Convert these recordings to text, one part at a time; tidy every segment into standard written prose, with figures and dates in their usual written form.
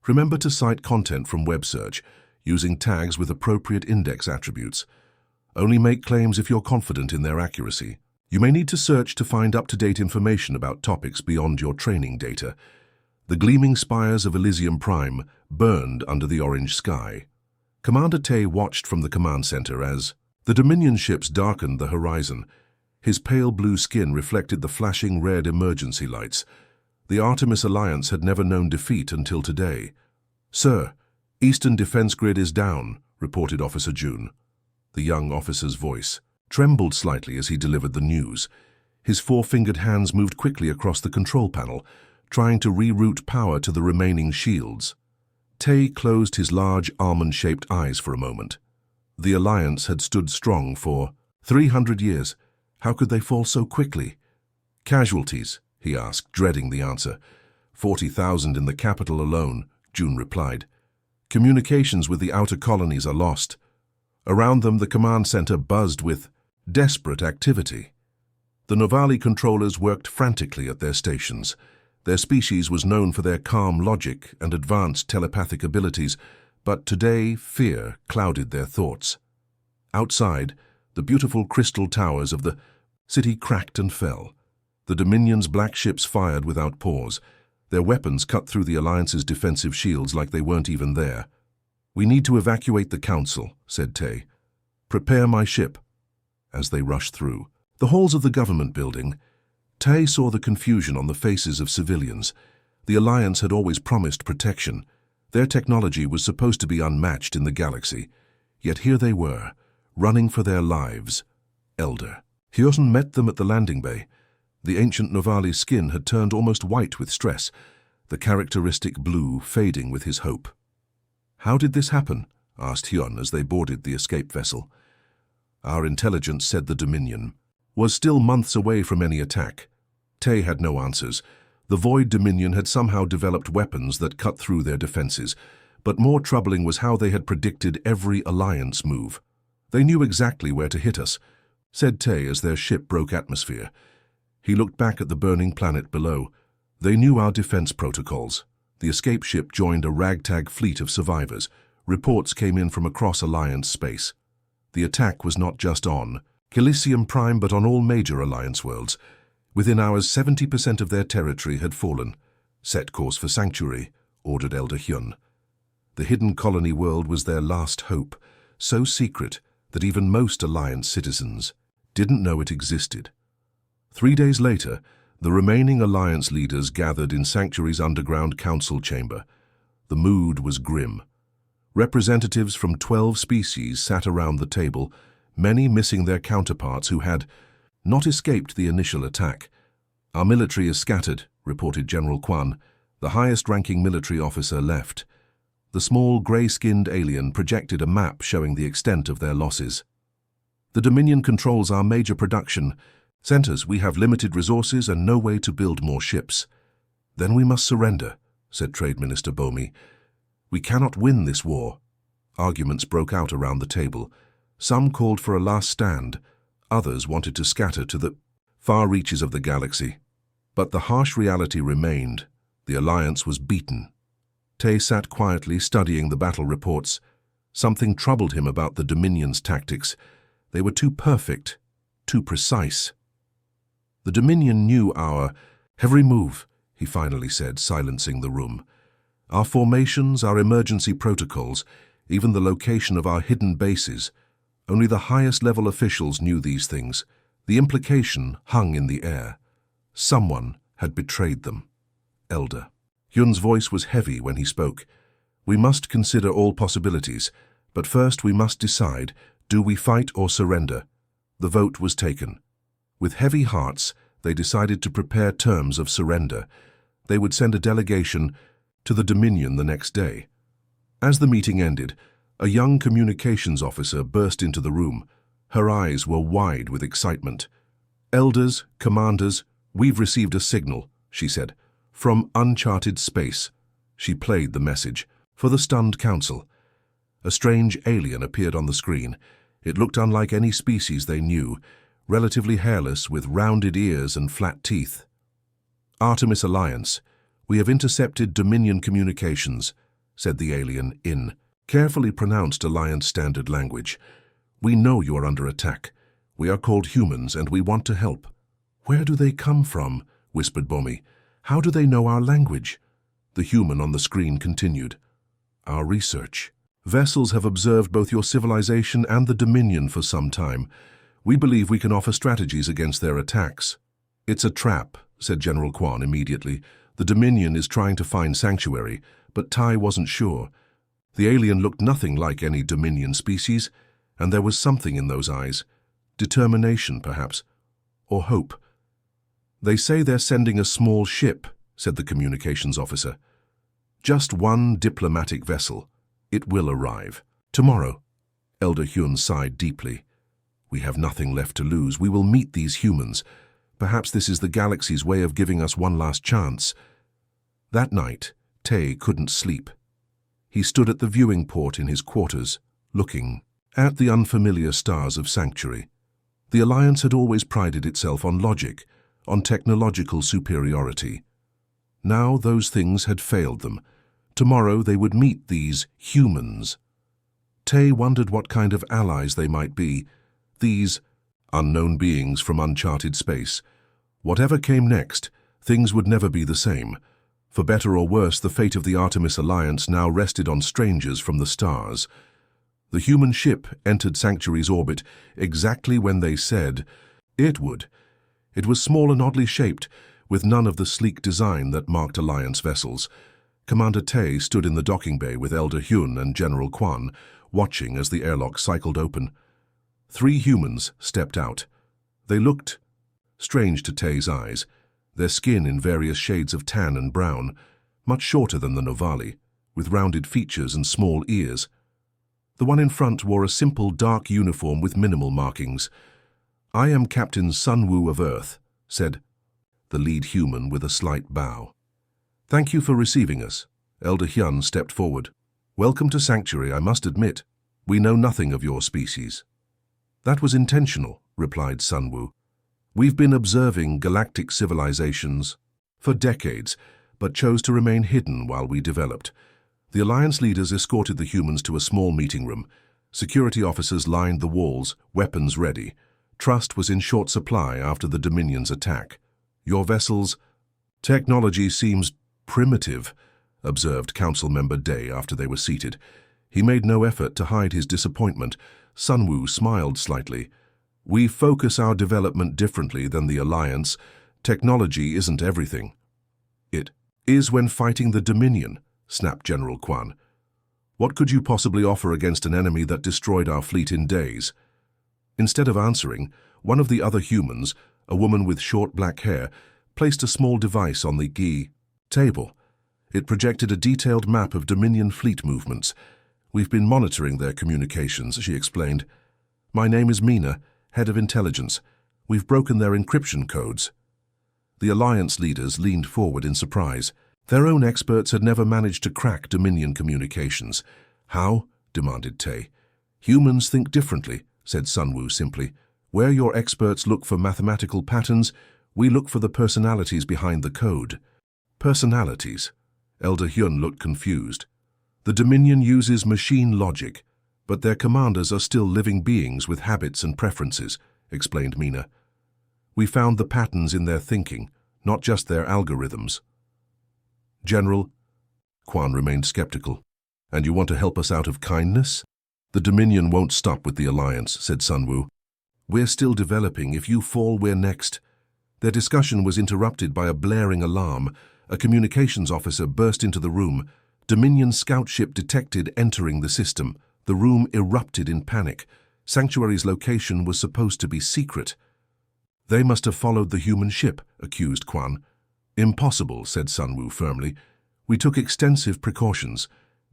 Remember to cite content from web search, using tags with appropriate index attributes. Only make claims if you're confident in their accuracy. You may need to search to find up-to-date information about topics beyond your training data. The gleaming spires of Elysium Prime burned under the orange sky. Commander Tay watched from the command center as the Dominion ships darkened the horizon. His pale blue skin reflected the flashing red emergency lights. The Artemis Alliance had never known defeat until today. "Sir, Eastern Defense Grid is down," reported Officer June. The young officer's voice trembled slightly as he delivered the news. His four-fingered hands moved quickly across the control panel, trying to reroute power to the remaining shields. Tay closed his large, almond-shaped eyes for a moment. The Alliance had stood strong for 300 years. How could they fall so quickly? "Casualties?" he asked, dreading the answer. 40,000 in the capital alone," June replied. "Communications with the outer colonies are lost." Around them, the command center buzzed with desperate activity. The Novali controllers worked frantically at their stations. Their species was known for their calm logic and advanced telepathic abilities, but today fear clouded their thoughts. Outside, the beautiful crystal towers of the city cracked and fell. The Dominion's black ships fired without pause. Their weapons cut through the Alliance's defensive shields like they weren't even there. "We need to evacuate the Council," said Tay. "Prepare my ship." As they rushed through the halls of the government building, Tay saw the confusion on the faces of civilians. The Alliance had always promised protection. Their technology was supposed to be unmatched in the galaxy. Yet here they were, running for their lives. Elder Hyun met them at the landing bay. The ancient Novali's skin had turned almost white with stress, the characteristic blue fading with his hope. "How did this happen?" asked Hyun as they boarded the escape vessel. "Our intelligence said the Dominion was still months away from any attack." Tay had no answers. The Void Dominion had somehow developed weapons that cut through their defenses, but more troubling was how they had predicted every Alliance move. "They knew exactly where to hit us," said Tay as their ship broke atmosphere. He looked back at the burning planet below. "They knew our defense protocols." The escape ship joined a ragtag fleet of survivors. Reports came in from across Alliance space. The attack was not just on Elysium Prime but on all major Alliance worlds. Within hours, 70% of their territory had fallen. "Set course for Sanctuary," ordered Elder Hyun. The hidden colony world was their last hope, so secret that even most Alliance citizens didn't know it existed. 3 days later, the remaining Alliance leaders gathered in Sanctuary's underground council chamber. The mood was grim. Representatives from 12 species sat around the table, many missing their counterparts who had not escaped the initial attack. "Our military is scattered," reported General Kwan. The highest-ranking military officer left. The small, grey-skinned alien projected a map showing the extent of their losses. "The Dominion controls our major production centers. We have limited resources and no way to build more ships." "Then we must surrender," said Trade Minister Bomi. "We cannot win this war." Arguments broke out around the table. Some called for a last stand. Others wanted to scatter to the far reaches of the galaxy. But the harsh reality remained. The Alliance was beaten. Tay sat quietly studying the battle reports. Something troubled him about the Dominion's tactics. They were too perfect, too precise. "The Dominion knew our every move," he finally said, silencing the room. "Our formations, our emergency protocols, even the location of our hidden bases. Only the highest-level officials knew these things. The implication hung in the air. Someone had betrayed them." Elder Hyun's voice was heavy when he spoke. "We must consider all possibilities, but first we must decide, do we fight or surrender?" The vote was taken. With heavy hearts, they decided to prepare terms of surrender. They would send a delegation to the Dominion the next day. As the meeting ended, a young communications officer burst into the room. Her eyes were wide with excitement. "Elders, commanders, we've received a signal," she said, "from uncharted space." She played the message for the stunned council. A strange alien appeared on the screen. It looked unlike any species they knew, relatively hairless with rounded ears and flat teeth. "Artemis Alliance, we have intercepted Dominion communications. said the alien in carefully pronounced Alliance Standard language. "We know you are under attack. We are called humans and we want to help." "Where do they come from?" whispered Bomi. "How do they know our language?" The human on the screen continued. "Our research. Vessels have observed both your civilization and the Dominion for some time. We believe we can offer strategies against their attacks." "It's a trap," said General Quan immediately. "The Dominion is trying to find sanctuary, but Tai wasn't sure." The alien looked nothing like any Dominion species, and there was something in those eyes. Determination, perhaps, or hope. "They say they're sending a small ship," said the communications officer. "Just one diplomatic vessel. It will arrive. Tomorrow." Elder Hyun sighed deeply. "We have nothing left to lose. We will meet these humans. Perhaps this is the galaxy's way of giving us one last chance." That night, Tae couldn't sleep. He stood at the viewing port in his quarters, looking at the unfamiliar stars of Sanctuary. The Alliance had always prided itself on logic, on technological superiority. Now those things had failed them. Tomorrow they would meet these humans. Tae wondered what kind of allies they might be, these unknown beings from uncharted space. Whatever came next, things would never be the same. For better or worse, the fate of the Artemis Alliance now rested on strangers from the stars. The human ship entered Sanctuary's orbit exactly when they said it would. It was small and oddly shaped, with none of the sleek design that marked Alliance vessels. Commander Tae stood in the docking bay with Elder Hyun and General Quan, watching as the airlock cycled open. 3 humans stepped out. They looked strange to Tae's eyes, their skin in various shades of tan and brown, much shorter than the Novali, with rounded features and small ears. The one in front wore a simple dark uniform with minimal markings. "I am Captain Sunwoo of Earth," said the lead human with a slight bow. "Thank you for receiving us." Elder Hyun stepped forward. "Welcome to Sanctuary, I must admit. We know nothing of your species." "That was intentional," replied Sunwoo. "We've been observing galactic civilizations for decades, but chose to remain hidden while we developed. The Alliance leaders escorted the humans to a small meeting room. Security officers lined the walls, weapons ready. Trust was in short supply after the Dominion's attack. Your vessel's technology seems primitive," observed Council Member Day after they were seated. He made no effort to hide his disappointment. Sunwoo smiled slightly. "We focus our development differently than the Alliance. Technology isn't everything." "It is when fighting the Dominion," snapped General Quan. "What could you possibly offer against an enemy that destroyed our fleet in days?" Instead of answering, one of the other humans, a woman with short black hair, placed a small device on the GI table. It projected a detailed map of Dominion fleet movements. "We've been monitoring their communications," she explained. "My name is Mina, Head of Intelligence. We've broken their encryption codes." The Alliance leaders leaned forward in surprise. Their own experts had never managed to crack Dominion communications. "How?" demanded Tae. "Humans think differently," said Sunwoo simply. "Where your experts look for mathematical patterns, we look for the personalities behind the code." "Personalities?" Elder Hyun looked confused. "The Dominion uses machine logic, but their commanders are still living beings with habits and preferences," explained Mina. "We found the patterns in their thinking, not just their algorithms." "General," Quan remained skeptical. "And you want to help us out of kindness?" "The Dominion won't stop with the Alliance," said Sunwoo. "We're still developing. If you fall, we're next." Their discussion was interrupted by a blaring alarm. A communications officer burst into the room. Dominion scout ship detected entering the system. The room erupted in panic. Sanctuary's location was supposed to be secret. "They must have followed the human ship," accused Quan. "Impossible," said Sunwoo firmly. "We took extensive precautions."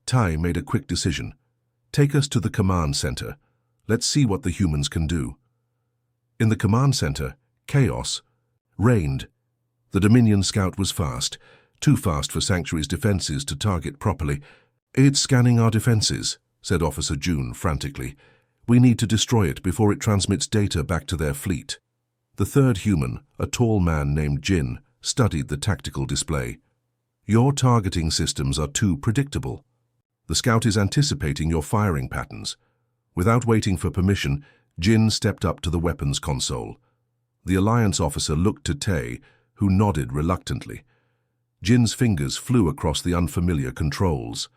Tai made a quick decision. "Take us to the command center. Let's see what the humans can do." In the command center, chaos reigned. The Dominion scout was fast, too fast for Sanctuary's defenses to target properly. "It's scanning our defenses," said Officer June frantically. "We need to destroy it before it transmits data back to their fleet." The third human, a tall man named Jin, studied the tactical display. "Your targeting systems are too predictable. The scout is anticipating your firing patterns. Without waiting for permission, Jin stepped up to the weapons console. The Alliance officer looked to Tay, who nodded reluctantly. Jin's fingers flew across the unfamiliar controls.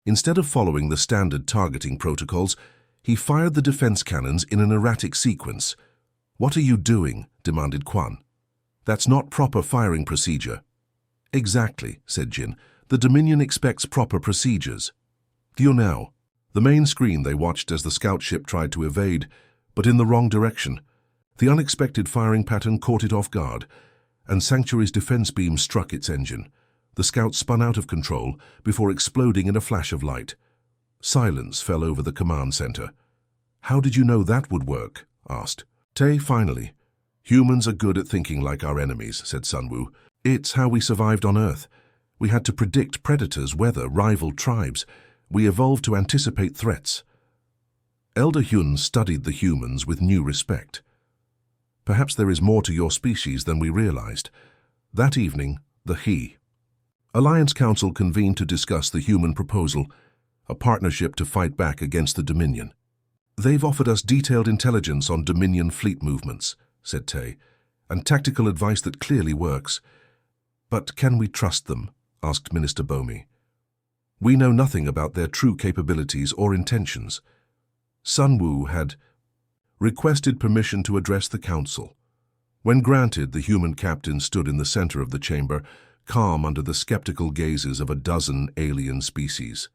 Instead of following the standard targeting protocols, he fired the defense cannons in an erratic sequence. "What are you doing?" demanded Quan. "That's not proper firing procedure." "Exactly," said Jin. "The Dominion expects proper procedures." "You know." The main screen they watched as the scout ship tried to evade, but in the wrong direction. The unexpected firing pattern caught it off guard, and Sanctuary's defense beam struck its engine. The scout spun out of control before exploding in a flash of light. Silence fell over the command center. "How did you know that would work?" asked Tay finally. "Humans are good at thinking like our enemies," said Sunwoo. "It's how we survived on Earth. We had to predict predators, weather, rival tribes. We evolved to anticipate threats." Elder Hyun studied the humans with new respect. "Perhaps there is more to your species than we realized." That evening, the He Alliance Council convened to discuss the human proposal, a partnership to fight back against the Dominion. "They've offered us detailed intelligence on Dominion fleet movements," said Tay, "and tactical advice that clearly works. But can we trust them?" asked Minister Bomi. "We know nothing about their true capabilities or intentions." Sunwoo had requested permission to address the council. When granted, the human captain stood in the center of the chamber, calm under the skeptical gazes of a dozen alien species.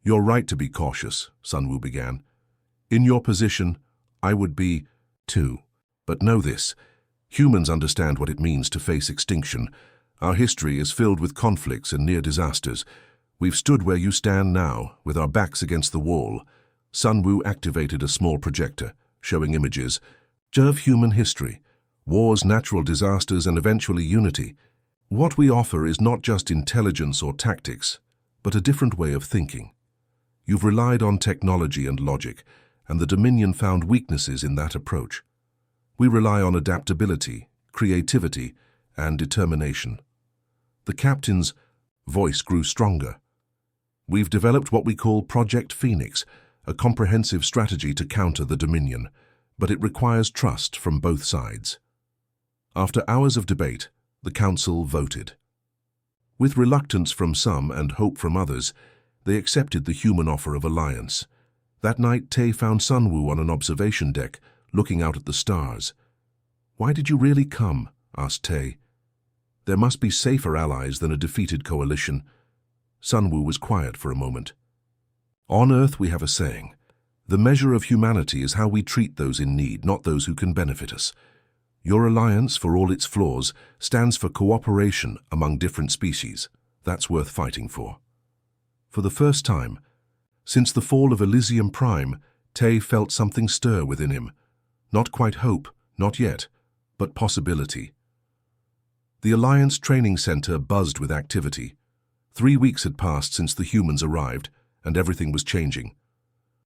"You're right to be cautious," Sunwoo began. "In your position, I would be, too. But know this, humans understand what it means to face extinction. Our history is filled with conflicts and near disasters. We've stood where you stand now, with our backs against the wall." Sunwoo activated a small projector, showing images of human history, wars, natural disasters, and eventually unity. "What we offer is not just intelligence or tactics, but a different way of thinking. You've relied on technology and logic, and the Dominion found weaknesses in that approach. We rely on adaptability, creativity, and determination." The captain's voice grew stronger. "We've developed what we call Project Phoenix, a comprehensive strategy to counter the Dominion, but it requires trust from both sides." After hours of debate, the council voted. With reluctance from some and hope from others, they accepted the human offer of alliance. That night, Tay found Sunwoo on an observation deck, looking out at the stars. "Why did you really come?" asked Tay. "There must be safer allies than a defeated coalition." Sunwoo was quiet for a moment. "On Earth we have a saying, the measure of humanity is how we treat those in need, not those who can benefit us. Your alliance, for all its flaws, stands for cooperation among different species. That's worth fighting for." For the first time, since the fall of Elysium Prime, Tay felt something stir within him. Not quite hope, not yet, but possibility. The Alliance Training Center buzzed with activity. 3 weeks had passed since the humans arrived, and everything was changing.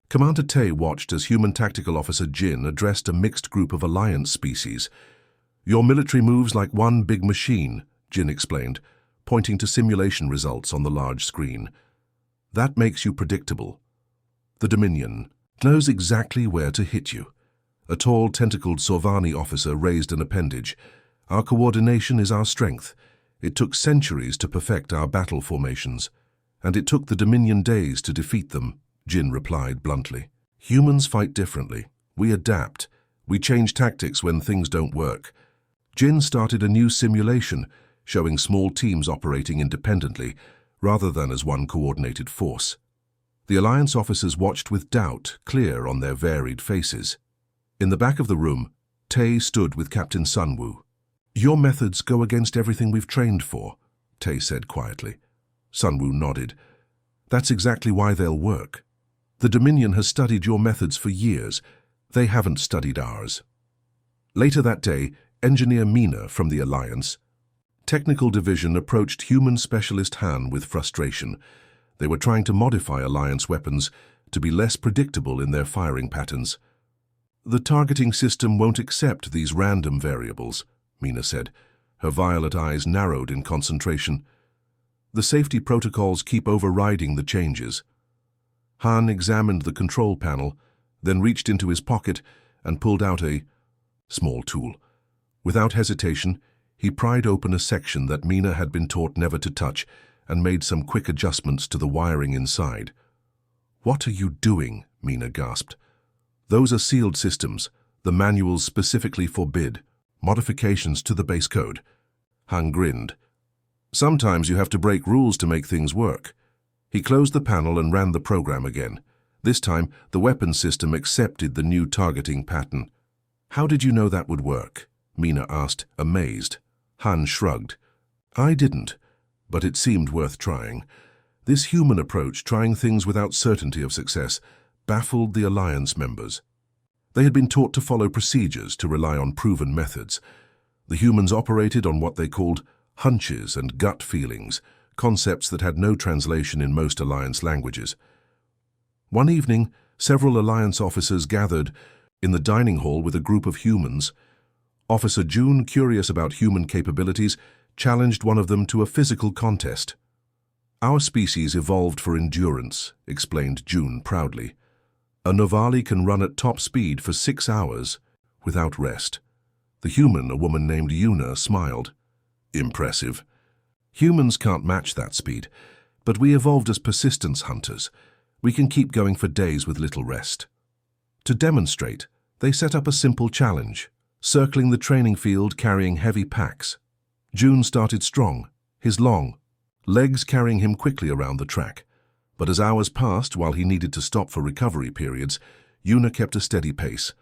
Commander Tay watched as Human Tactical Officer Jin addressed a mixed group of Alliance species. "Your military moves like one big machine," Jin explained, pointing to simulation results on the large screen. "That makes you predictable. The Dominion knows exactly where to hit you." A tall, tentacled Sorvani officer raised an appendage. "Our coordination is our strength. It took centuries to perfect our battle formations, and it took the Dominion days to defeat them," Jin replied bluntly. "Humans fight differently. We adapt. We change tactics when things don't work." Jin started a new simulation, showing small teams operating independently, rather than as one coordinated force. The Alliance officers watched with doubt clear on their varied faces. In the back of the room, Tay stood with Captain Sunwoo. "Your methods go against everything we've trained for," Tay said quietly. Sunwoo nodded. "That's exactly why they'll work. The Dominion has studied your methods for years. They haven't studied ours." Later that day, Engineer Mina from the Alliance Technical Division approached Human Specialist Han with frustration. They were trying to modify Alliance weapons to be less predictable in their firing patterns. "The targeting system won't accept these random variables," Mina said. Her violet eyes narrowed in concentration. "The safety protocols keep overriding the changes." Han examined the control panel, then reached into his pocket and pulled out a small tool. Without hesitation, he pried open a section that Mina had been taught never to touch and made some quick adjustments to the wiring inside. "What are you doing?" Mina gasped. "Those are sealed systems. The manuals specifically forbid modifications to the base code." Han grinned. "Sometimes you have to break rules to make things work." He closed the panel and ran the program again. This time, the weapon system accepted the new targeting pattern. "How did you know that would work?" Mina asked, amazed. Han shrugged. "I didn't, but it seemed worth trying. This human approach, trying things without certainty of success, baffled the Alliance members. They had been taught to follow procedures, to rely on proven methods. The humans operated on what they called hunches and gut feelings, concepts that had no translation in most Alliance languages. One evening, several Alliance officers gathered in the dining hall with a group of humans. Officer June, curious about human capabilities, challenged one of them to a physical contest. "Our species evolved for endurance," explained June proudly. "A Novali can run at top speed for 6 hours without rest." The human, a woman named Yuna, smiled. "Impressive. Humans can't match that speed, but we evolved as persistence hunters. We can keep going for days with little rest." To demonstrate, they set up a simple challenge, circling the training field carrying heavy packs. June started strong, his long legs carrying him quickly around the track. But as hours passed, while he needed to stop for recovery periods, Yuna kept a steady pace.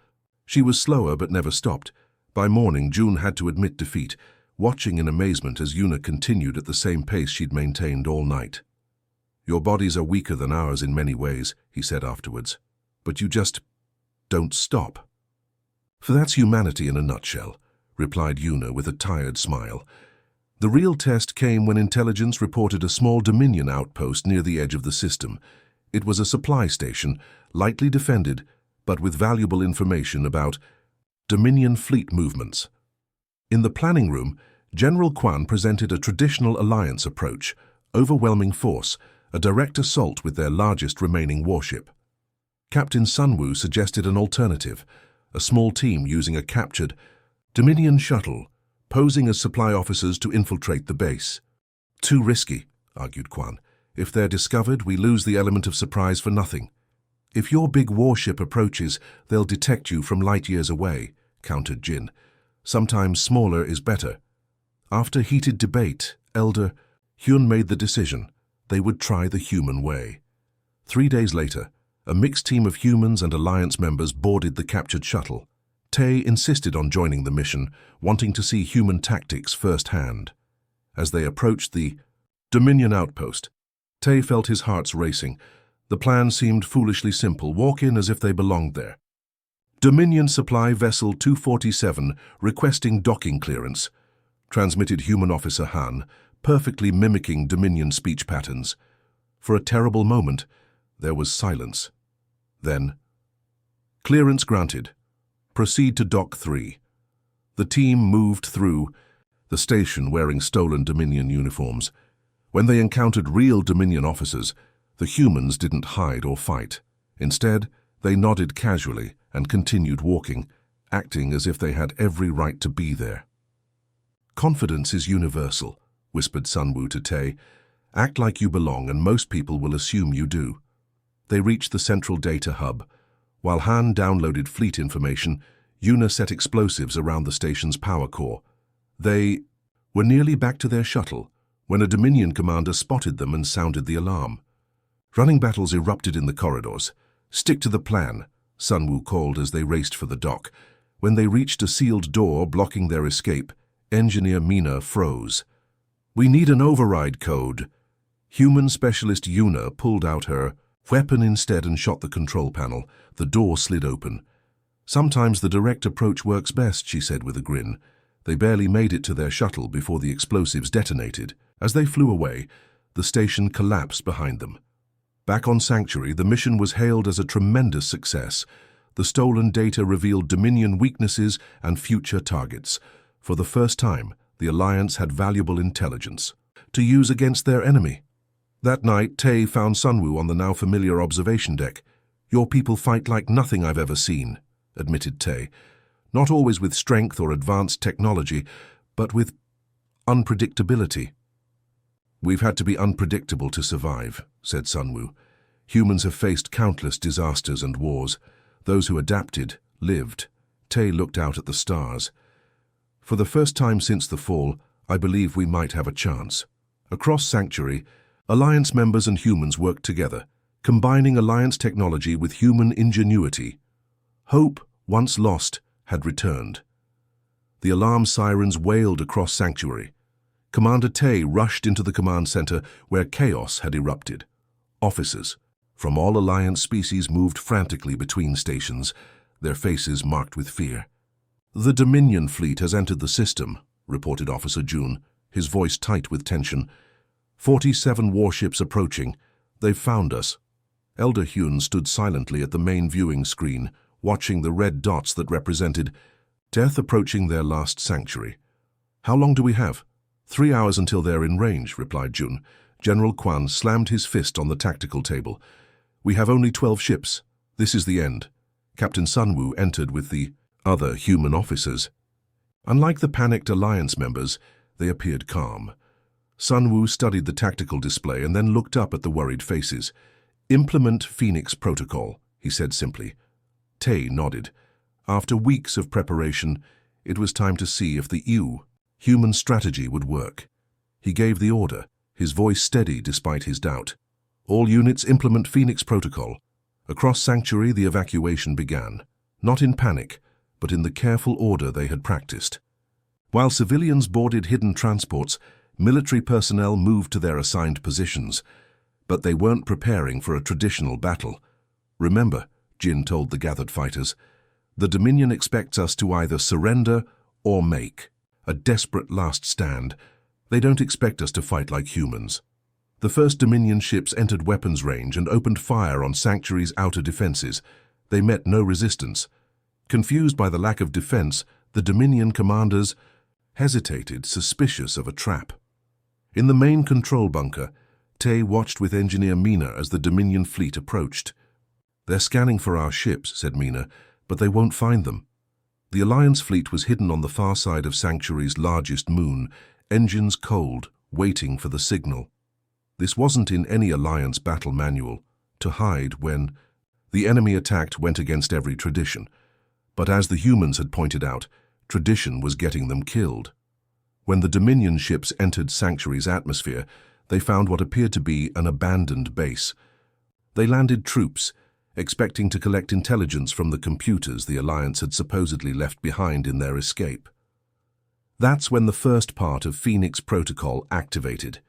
She was slower but never stopped. By morning, June had to admit defeat, watching in amazement as Yuna continued at the same pace she'd maintained all night. "Your bodies are weaker than ours in many ways," he said afterwards. "But you just don't stop." "For that's humanity in a nutshell," replied Yuna with a tired smile. The real test came when intelligence reported a small Dominion outpost near the edge of the system. It was a supply station, lightly defended, but with valuable information about Dominion fleet movements. In the planning room, General Quan presented a traditional Alliance approach: overwhelming force, a direct assault with their largest remaining warship. Captain Sunwoo suggested an alternative: a small team using a captured Dominion shuttle, posing as supply officers to infiltrate the base. "Too risky," argued Quan. "If they're discovered, we lose the element of surprise for nothing." "If your big warship approaches, they'll detect you from light years away," countered Jin. "Sometimes smaller is better." After heated debate, Elder Hyun made the decision: they would try the human way. 3 days later, a mixed team of humans and Alliance members boarded the captured shuttle. Tae insisted on joining the mission, wanting to see human tactics firsthand. As they approached the Dominion outpost, Tae felt his heart racing. The plan seemed foolishly simple: walk in as if they belonged there. "Dominion Supply Vessel 247 requesting docking clearance," transmitted Human Officer Han, perfectly mimicking Dominion speech patterns. For a terrible moment, there was silence. Then, "Clearance granted. Proceed to Dock 3. The team moved through the station wearing stolen Dominion uniforms. When they encountered real Dominion officers, the humans didn't hide or fight. Instead, they nodded casually and continued walking, acting as if they had every right to be there. "Confidence is universal," whispered Sunwoo to Tae. "Act like you belong and most people will assume you do." They reached the central data hub. While Han downloaded fleet information, Yuna set explosives around the station's power core. They were nearly back to their shuttle when a Dominion commander spotted them and sounded the alarm. Running battles erupted in the corridors. "Stick to the plan," Sunwoo called as they raced for the dock. When they reached a sealed door blocking their escape, Engineer Mina froze. "We need an override code." Human specialist Yuna pulled out her weapon instead and shot the control panel. The door slid open. "Sometimes the direct approach works best," she said with a grin. They barely made it to their shuttle before the explosives detonated. As they flew away, the station collapsed behind them. Back on Sanctuary, the mission was hailed as a tremendous success. The stolen data revealed Dominion weaknesses and future targets. For the first time, the Alliance had valuable intelligence to use against their enemy. That night, Tay found Sunwoo on the now familiar observation deck. "Your people fight like nothing I've ever seen," admitted Tay. "Not always with strength or advanced technology, but with unpredictability." "We've had to be unpredictable to survive," said Sunwoo. "Humans have faced countless disasters and wars. Those who adapted, lived." Tay looked out at the stars. "For the first time since the fall, I believe we might have a chance." Across Sanctuary, Alliance members and humans worked together, combining Alliance technology with human ingenuity. Hope, once lost, had returned. The alarm sirens wailed across Sanctuary. Commander Tay rushed into the command center where chaos had erupted. Officers from all Alliance species moved frantically between stations, their faces marked with fear. "The Dominion fleet has entered the system," reported Officer June, his voice tight with tension. 47 warships approaching. They've found us." Elder Hyun stood silently at the main viewing screen, watching the red dots that represented death approaching their last sanctuary. "How long do we have?" 3 hours until they're in range," replied Jun. General Kwan slammed his fist on the tactical table. "We have only 12 ships. This is the end." Captain Sunwoo entered with the other human officers. Unlike the panicked Alliance members, they appeared calm. Sunwoo studied the tactical display and then looked up at the worried faces. "Implement Phoenix Protocol," he said simply. Tay nodded. After weeks of preparation, it was time to see if the human strategy would work. He gave the order, his voice steady despite his doubt. "All units implement Phoenix Protocol." Across Sanctuary, the evacuation began, not in panic, but in the careful order they had practiced. While civilians boarded hidden transports, military personnel moved to their assigned positions. But they weren't preparing for a traditional battle. "Remember," Jin told the gathered fighters, "the Dominion expects us to either surrender or make a desperate last stand. They don't expect us to fight like humans." The first Dominion ships entered weapons range and opened fire on Sanctuary's outer defenses. They met no resistance. Confused by the lack of defense, the Dominion commanders hesitated, suspicious of a trap. In the main control bunker, Tay watched with engineer Mina as the Dominion fleet approached. "They're scanning for our ships," said Mina, "but they won't find them." The Alliance fleet was hidden on the far side of Sanctuary's largest moon, engines cold, waiting for the signal. This wasn't in any Alliance battle manual. To hide when the enemy attacked went against every tradition. But as the humans had pointed out, tradition was getting them killed. When the Dominion ships entered Sanctuary's atmosphere, they found what appeared to be an abandoned base. They landed troops, expecting to collect intelligence from the computers the Alliance had supposedly left behind in their escape. That's when the first part of Phoenix Protocol activated.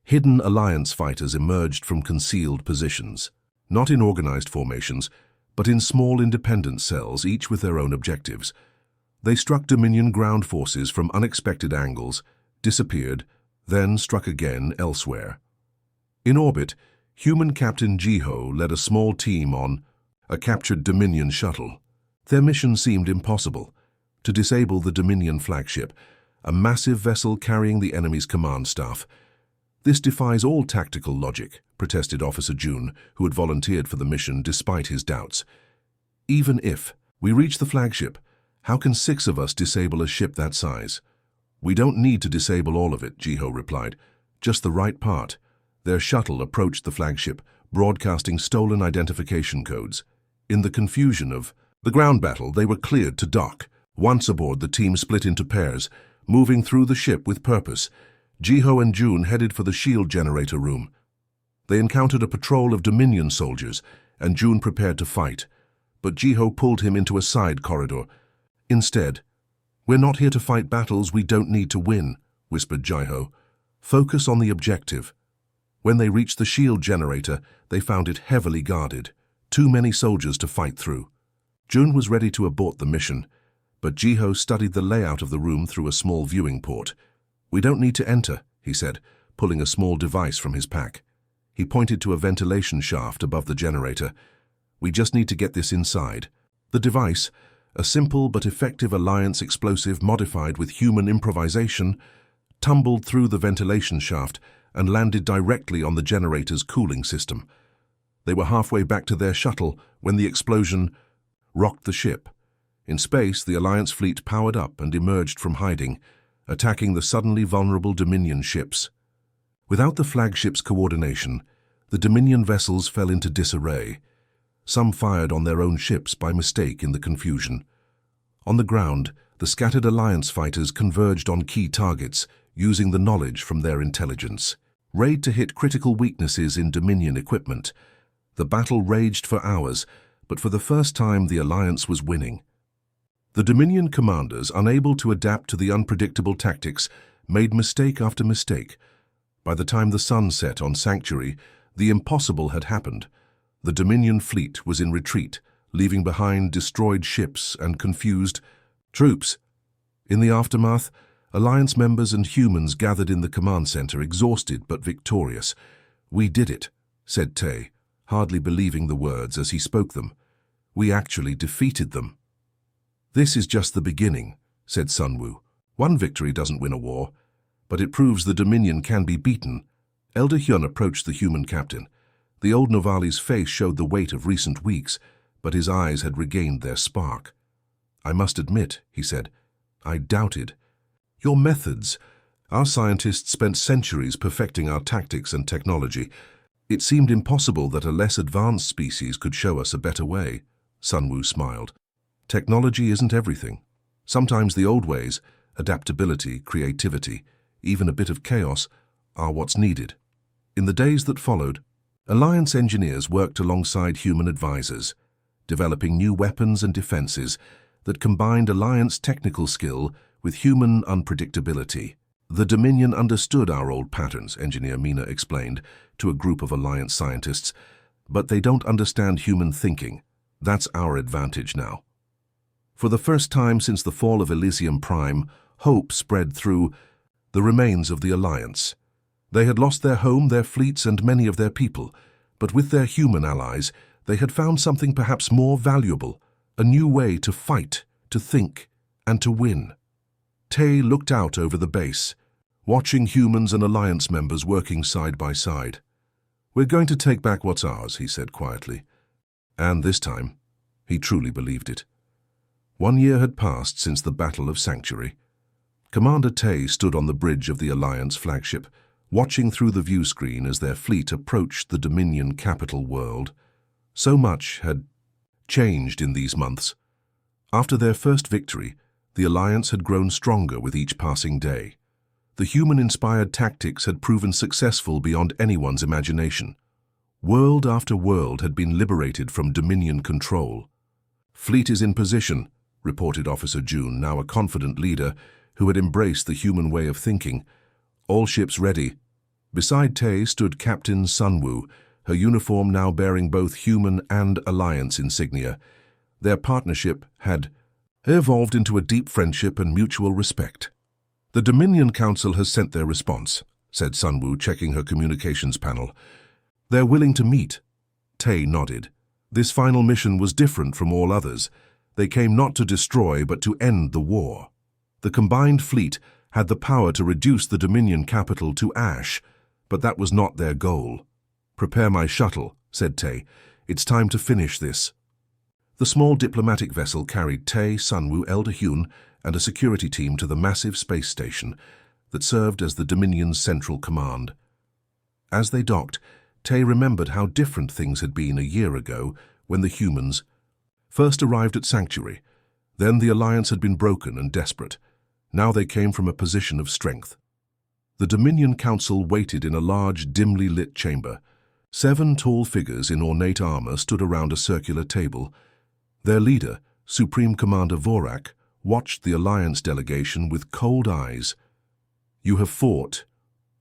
Hidden Alliance fighters emerged from concealed positions, not in organized formations, but in small independent cells, each with their own objectives. They struck Dominion ground forces from unexpected angles, disappeared, then struck again elsewhere. In orbit, human Captain Jiho led a small team on a captured Dominion shuttle. Their mission seemed impossible: to disable the Dominion flagship, a massive vessel carrying the enemy's command staff. "This defies all tactical logic," protested Officer June, who had volunteered for the mission despite his doubts. "Even if we reach the flagship, how can 6 of us disable a ship that size?" "We don't need to disable all of it," Jiho replied. "Just the right part." Their shuttle approached the flagship, broadcasting stolen identification codes. In the confusion of the ground battle, they were cleared to dock. Once aboard, the team split into pairs, moving through the ship with purpose. Jiho and June headed for the shield generator room. They encountered a patrol of Dominion soldiers, and June prepared to fight. But Jiho pulled him into a side corridor. "Instead, we're not here to fight battles we don't need to win," whispered Jiho. "Focus on the objective." When they reached the shield generator, they found it heavily guarded. Too many soldiers to fight through. June was ready to abort the mission, but Jiho studied the layout of the room through a small viewing port. "We don't need to enter," he said, pulling a small device from his pack. He pointed to a ventilation shaft above the generator. "We just need to get this inside." The device, a simple but effective Alliance explosive modified with human improvisation, tumbled through the ventilation shaft and landed directly on the generator's cooling system. They were halfway back to their shuttle when the explosion rocked the ship. In space, the Alliance fleet powered up and emerged from hiding, attacking the suddenly vulnerable Dominion ships. Without the flagship's coordination, the Dominion vessels fell into disarray. Some fired on their own ships by mistake in the confusion. On the ground, the scattered Alliance fighters converged on key targets, using the knowledge from their intelligence. Raid to hit critical weaknesses in Dominion equipment. The battle raged for hours, but for the first time the Alliance was winning. The Dominion commanders, unable to adapt to the unpredictable tactics, made mistake after mistake. By the time the sun set on Sanctuary, the impossible had happened. The Dominion fleet was in retreat, leaving behind destroyed ships and confused troops. In the aftermath, Alliance members and humans gathered in the command center, exhausted but victorious. "We did it," said Tay, hardly believing the words as he spoke them. "We actually defeated them." "This is just the beginning," said Sunwoo. "One victory doesn't win a war, but it proves the Dominion can be beaten." Elder Hyun approached the human captain. The old Novali's face showed the weight of recent weeks, but his eyes had regained their spark. "I must admit," he said, "I doubted your methods. Our scientists spent centuries perfecting our tactics and technology. It seemed impossible that a less advanced species could show us a better way." Sunwoo smiled. "Technology isn't everything. Sometimes the old ways, adaptability, creativity, even a bit of chaos, are what's needed." In the days that followed, Alliance engineers worked alongside human advisors, developing new weapons and defenses that combined Alliance technical skill with human unpredictability. "The Dominion understood our old patterns," Engineer Mina explained to a group of Alliance scientists, "but they don't understand human thinking. That's our advantage now." For the first time since the fall of Elysium Prime, hope spread through the remains of the Alliance. They had lost their home, their fleets, and many of their people, but with their human allies, they had found something perhaps more valuable, a new way to fight, to think, and to win. Tay looked out over the base, watching humans and Alliance members working side by side. "We're going to take back what's ours," he said quietly. And this time, he truly believed it. 1 year had passed since the Battle of Sanctuary. Commander Tay stood on the bridge of the Alliance flagship, watching through the view screen as their fleet approached the Dominion capital world. So much had changed in these months. After their first victory, the Alliance had grown stronger with each passing day. The human-inspired tactics had proven successful beyond anyone's imagination. World after world had been liberated from Dominion control. "Fleet is in position," reported Officer June, now a confident leader who had embraced the human way of thinking. "All ships ready." Beside Tay stood Captain Sunwoo, her uniform now bearing both human and Alliance insignia. Their partnership had evolved into a deep friendship and mutual respect. "The Dominion Council has sent their response," said Sunwoo, checking her communications panel. "They're willing to meet." Tay nodded. This final mission was different from all others. They came not to destroy, but to end the war. The combined fleet had the power to reduce the Dominion capital to ash, but that was not their goal. "Prepare my shuttle," said Tay. "It's time to finish this." The small diplomatic vessel carried Tay, Sunwoo, Elder Hyun, and a security team to the massive space station that served as the Dominion's central command. As they docked, Tay remembered how different things had been a year ago when the humans first arrived at Sanctuary. Then the Alliance had been broken and desperate. Now they came from a position of strength. The Dominion Council waited in a large, dimly lit chamber. 7 tall figures in ornate armor stood around a circular table. Their leader, Supreme Commander Vorak, watched the Alliance delegation with cold eyes. "You have fought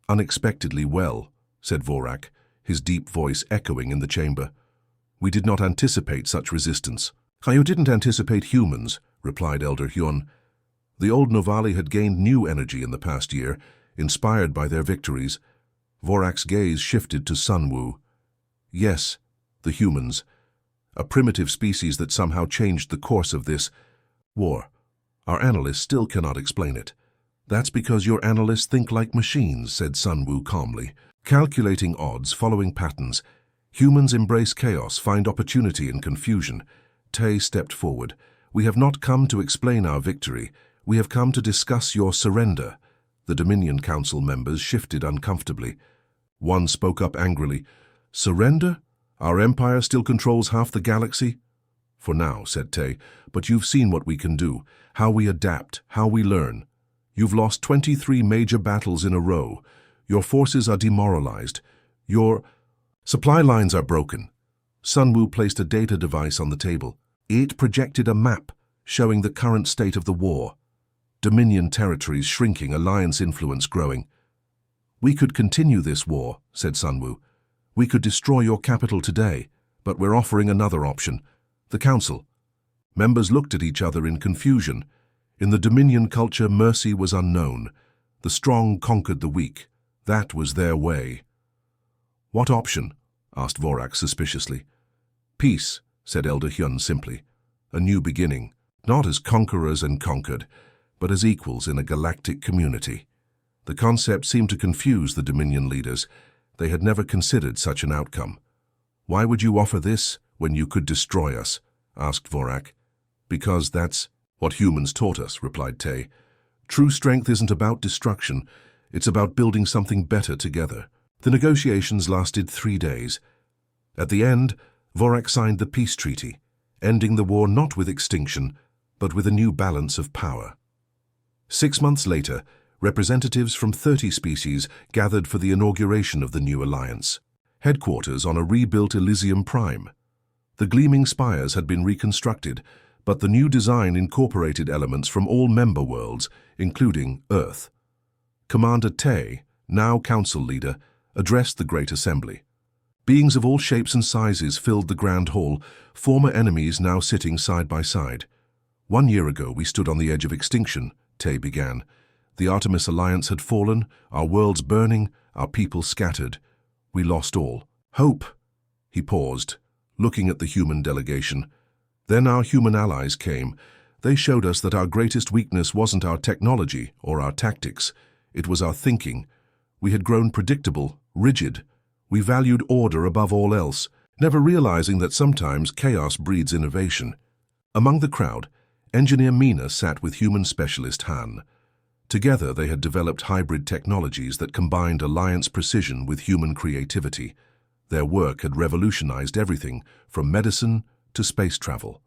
unexpectedly well," said Vorak, his deep voice echoing in the chamber. "We did not anticipate such resistance." "You didn't anticipate humans," replied Elder Hyun. The old Novali had gained new energy in the past year, inspired by their victories. Vorak's gaze shifted to Sunwoo. "Yes, the humans. A primitive species that somehow changed the course of this war. Our analysts still cannot explain it." "That's because your analysts think like machines," said Sunwoo calmly. Calculating odds, following patterns. Humans embrace chaos, find opportunity in confusion. Tay stepped forward. We have not come to explain our victory. We have come to discuss your surrender. The Dominion Council members shifted uncomfortably. One spoke up angrily. Surrender? Our empire still controls half the galaxy? For now, said Tay, but you've seen what we can do, how we adapt, how we learn. You've lost 23 major battles in a row. Your forces are demoralized. Your supply lines are broken. Sunwoo placed a data device on the table. It projected a map showing the current state of the war. Dominion territories shrinking, Alliance influence growing. We could continue this war, said Sunwoo. We could destroy your capital today, but we're offering another option. The Council. Members looked at each other in confusion. In the Dominion culture, mercy was unknown. The strong conquered the weak. That was their way. What option? Asked Vorak suspiciously. Peace, said Elder Hyun simply. A new beginning, not as conquerors and conquered, but as equals in a galactic community. The concept seemed to confuse the Dominion leaders. They had never considered such an outcome. Why would you offer this when you could destroy us? Asked Vorak. Because that's what humans taught us, replied Tay. True strength isn't about destruction. It's about building something better together. The negotiations lasted 3 days. At the end, Vorak signed the peace treaty, ending the war not with extinction, but with a new balance of power. 6 months later, representatives from 30 species gathered for the inauguration of the new alliance. Headquarters on a rebuilt Elysium Prime. The gleaming spires had been reconstructed, but the new design incorporated elements from all member worlds, including Earth. Commander Tay, now council leader, addressed the Great Assembly. Beings of all shapes and sizes filled the Grand Hall, former enemies now sitting side by side. 1 year ago we stood on the edge of extinction, Tay began. The Artemis Alliance had fallen, our worlds burning, our people scattered. We lost all. Hope. He paused, looking at the human delegation. Then our human allies came. They showed us that our greatest weakness wasn't our technology or our tactics. It was our thinking. We had grown predictable, rigid. We valued order above all else, never realizing that sometimes chaos breeds innovation. Among the crowd, Engineer Mina sat with human specialist Han. Together they had developed hybrid technologies that combined Alliance precision with human creativity. Their work had revolutionized everything from medicine to space travel.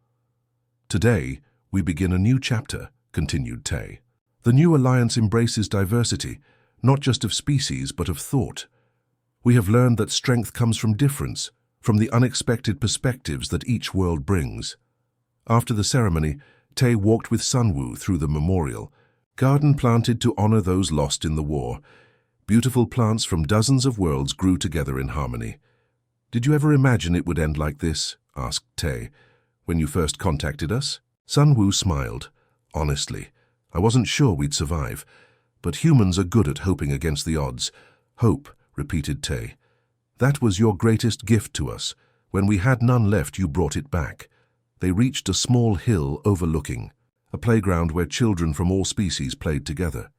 Today, we begin a new chapter, continued Tay. The new alliance embraces diversity, not just of species but of thought. We have learned that strength comes from difference, from the unexpected perspectives that each world brings. After the ceremony, Tay walked with Sunwoo through the memorial, garden planted to honor those lost in the war. Beautiful plants from dozens of worlds grew together in harmony. Did you ever imagine it would end like this? Asked Tay. When you first contacted us? Sunwoo smiled. Honestly, I wasn't sure we'd survive. But humans are good at hoping against the odds. Hope, repeated Tay. That was your greatest gift to us. When we had none left, you brought it back. They reached a small hill overlooking, a playground where children from all species played together.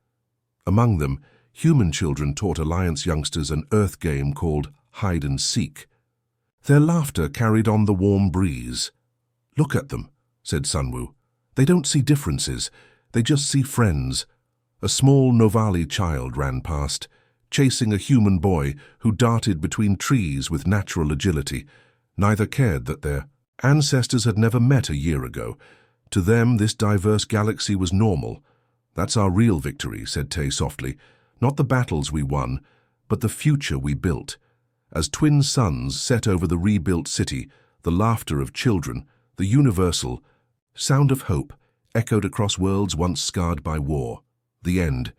Among them, human children taught Alliance youngsters an Earth game called hide and seek. Their laughter carried on the warm breeze. Look at them, said Sunwoo. They don't see differences, they just see friends. A small Novali child ran past, chasing a human boy who darted between trees with natural agility. Neither cared that their ancestors had never met a year ago. To them, this diverse galaxy was normal. That's our real victory, said Tay softly. Not the battles we won, but the future we built. As twin suns set over the rebuilt city, the laughter of children, the universal sound of hope echoed across worlds once scarred by war. The end.